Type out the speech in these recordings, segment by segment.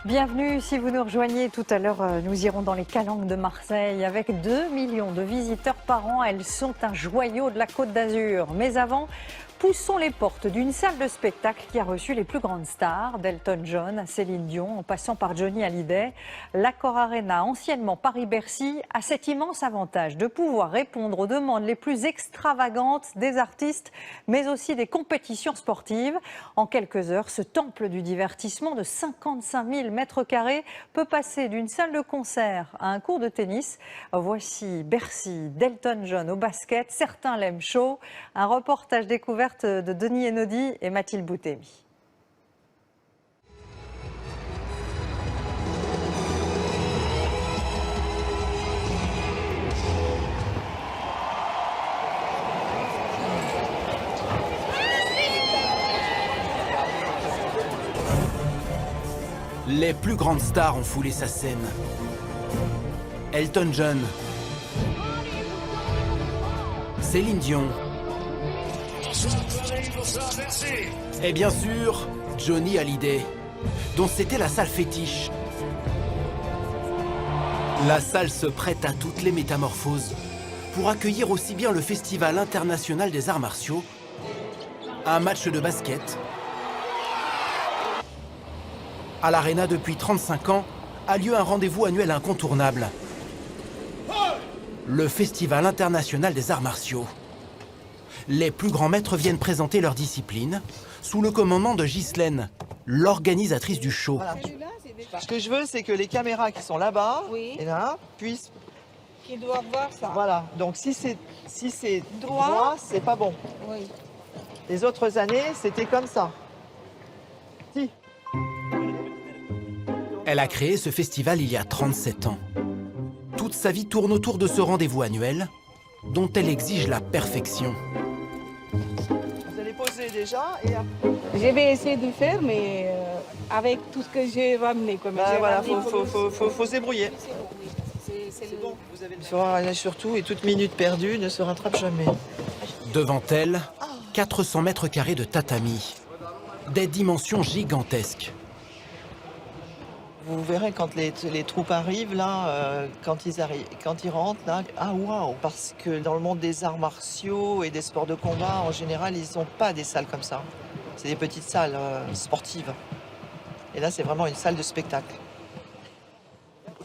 Bienvenue, si vous nous rejoignez tout à l'heure, nous irons dans les Calanques de Marseille. Avec 2 millions de visiteurs par an, elles sont un joyau de la Côte d'Azur. Mais avant, poussons les portes d'une salle de spectacle qui a reçu les plus grandes stars, d'Elton John à Céline Dion, en passant par Johnny Hallyday. L'Accor Arena, anciennement Paris-Bercy, a cet immense avantage de pouvoir répondre aux demandes les plus extravagantes des artistes, mais aussi des compétitions sportives. En quelques heures, ce temple du divertissement de 55 000 mètres carrés peut passer d'une salle de concert à un court de tennis. Voici Bercy d'Elton John au basket. Certains l'aiment chaud. Un reportage découverte de Denis Enodi et Mathilde Boutemi. Les plus grandes stars ont foulé sa scène. Elton John, Céline Dion, et bien sûr, Johnny Hallyday, dont c'était la salle fétiche. La salle se prête à toutes les métamorphoses pour accueillir aussi bien le Festival international des arts martiaux, un match de basket. À l'Arena depuis 35 ans, a lieu un rendez-vous annuel incontournable. Le Festival international des arts martiaux. Les plus grands maîtres viennent présenter leur discipline sous le commandement de Ghislaine, l'organisatrice du show. Voilà. Ce que je veux, c'est que les caméras qui sont là-bas et là puissent... Qui doivent voir ça. Voilà. Donc si c'est droit, c'est pas bon. Oui. Les autres années, c'était comme ça. Si. Elle a créé ce festival il y a 37 ans. Toute sa vie tourne autour de ce rendez-vous annuel, dont elle exige la perfection. Vous allez poser déjà et après... Je vais essayer de faire, mais avec tout ce que j'ai ramené. Comme voilà, faut se débrouiller. C'est bon. Vous avez le soir, surtout, et toute minute perdue ne se rattrape jamais. Devant elle, 400 mètres carrés de tatami. Des dimensions gigantesques. Vous verrez quand les troupes arrivent, là, quand ils rentrent, là, ah waouh, parce que dans le monde des arts martiaux et des sports de combat, en général, ils n'ont pas des salles comme ça. C'est des petites salles sportives. Et là, c'est vraiment une salle de spectacle.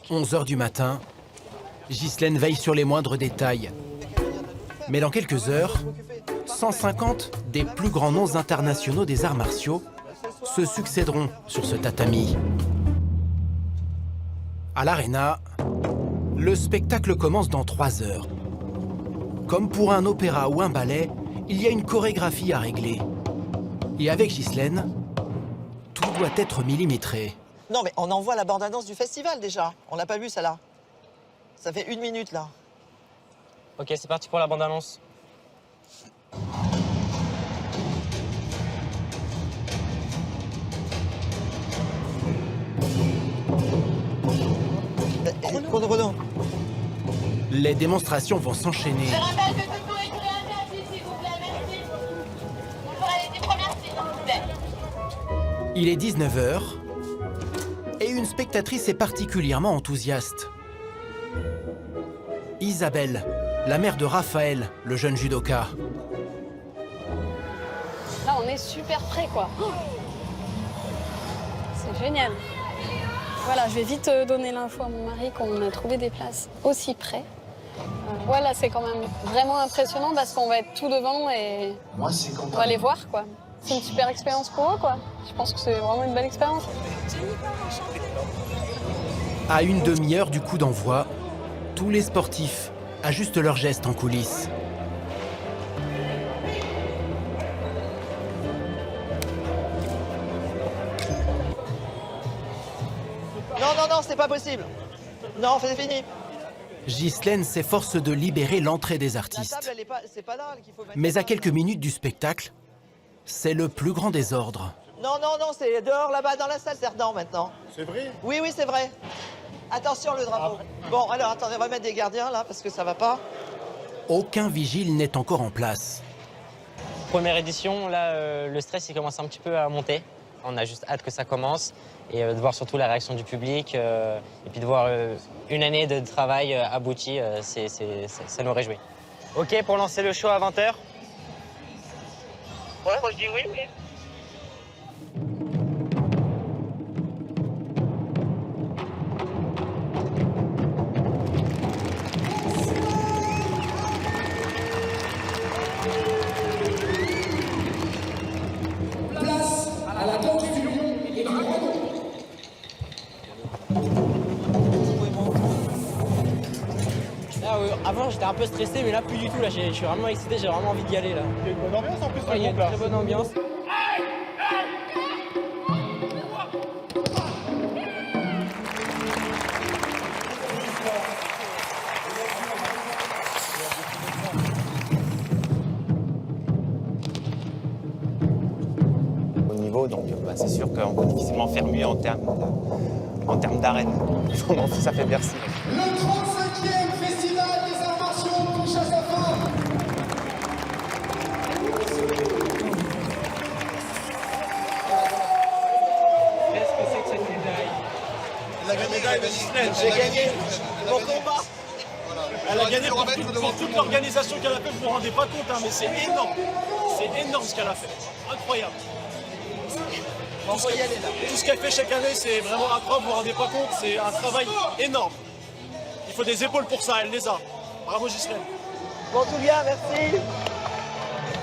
11 h du matin, Ghislaine veille sur les moindres détails. Mais dans quelques heures, 150 des plus grands noms internationaux des arts martiaux se succéderont sur ce tatami. À l'Arena, le spectacle commence dans 3 heures. Comme pour un opéra ou un ballet, il y a une chorégraphie à régler. Et avec Ghislaine, tout doit être millimétré. Non, mais on envoie la bande-annonce du festival déjà. On l'a pas vu, ça là. Ça fait 1 minute là. Ok, c'est parti pour la bande-annonce. Renaud. Les démonstrations vont s'enchaîner. Je rappelle que tout le monde est interdit, s'il vous plaît, merci. On fera les 10 premières s'il vous plaît. Il est 19 h et une spectatrice est particulièrement enthousiaste. Isabelle, la mère de Raphaël, le jeune judoka. Là, on est super près, quoi. C'est génial. Voilà, je vais vite donner l'info à mon mari qu'on a trouvé des places aussi près. Voilà, c'est quand même vraiment impressionnant parce qu'on va être tout devant et on va les voir, quoi. C'est une super expérience pour eux, quoi. Je pense que c'est vraiment une belle expérience. À une demi-heure du coup d'envoi, tous les sportifs ajustent leurs gestes en coulisses. Non, c'est pas possible. Non, c'est fini. Ghislaine s'efforce de libérer l'entrée des La artistes. table, c'est pas là qu'il faut mettre. Mais à quelques minutes du spectacle, c'est le plus grand désordre. Non, c'est dehors là-bas dans la salle, c'est dedans maintenant. C'est vrai? Oui, c'est vrai. Attention le drapeau. Bon, alors attendez, on va mettre des gardiens là parce que ça va pas. Aucun vigile n'est encore en place. Première édition, là, le stress il commence un petit peu à monter. On a juste hâte que ça commence et de voir surtout la réaction du public et puis de voir une année de travail aboutie, ça nous réjouit. OK pour lancer le show à 20h? Ouais, moi je dis oui, oui. Là, avant j'étais un peu stressé mais là plus du tout, là, je suis vraiment excité, j'ai vraiment envie d'y aller là. Il y a une bonne ambiance en plus, Il y a une très bonne ambiance. Au niveau, donc c'est sûr qu'on peut difficilement faire mieux en termes d'arène. Mon fils a fait Bercy. Le 35e Festival des Arts Martiaux touche à sa fin. Qu'est-ce que c'est que cette médaille? La médaille de Gislaine, j'ai gagné mon combat. Elle a gagné pour toute l'organisation qu'elle a fait, vous ne vous rendez pas compte, hein, mais c'est énorme. C'est énorme ce qu'elle a fait. Incroyable. Tout ce qu'elle fait chaque année, c'est vraiment incroyable, vous ne vous rendez pas compte, c'est un travail énorme. Il faut des épaules pour ça, elle les a. Bravo Gislaine. Bon, tout bien, merci.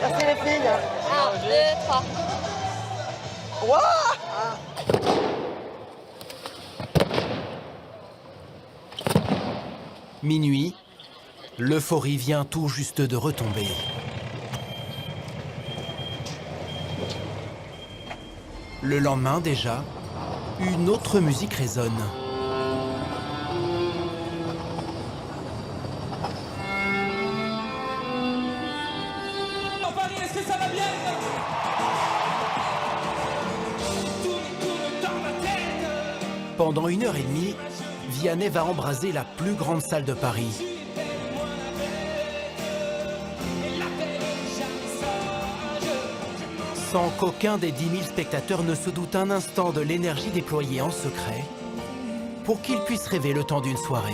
Merci les filles. 1, 2, 3. Waouh! Minuit, l'euphorie vient tout juste de retomber. Le lendemain déjà, une autre musique résonne. Paris, est-ce que ça va bien? Pendant 1h30, Vianney va embraser la plus grande salle de Paris. Sans qu'aucun des 10 000 spectateurs ne se doute un instant de l'énergie déployée en secret pour qu'ils puissent rêver le temps d'une soirée.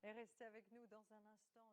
Et restez avec nous dans un instant.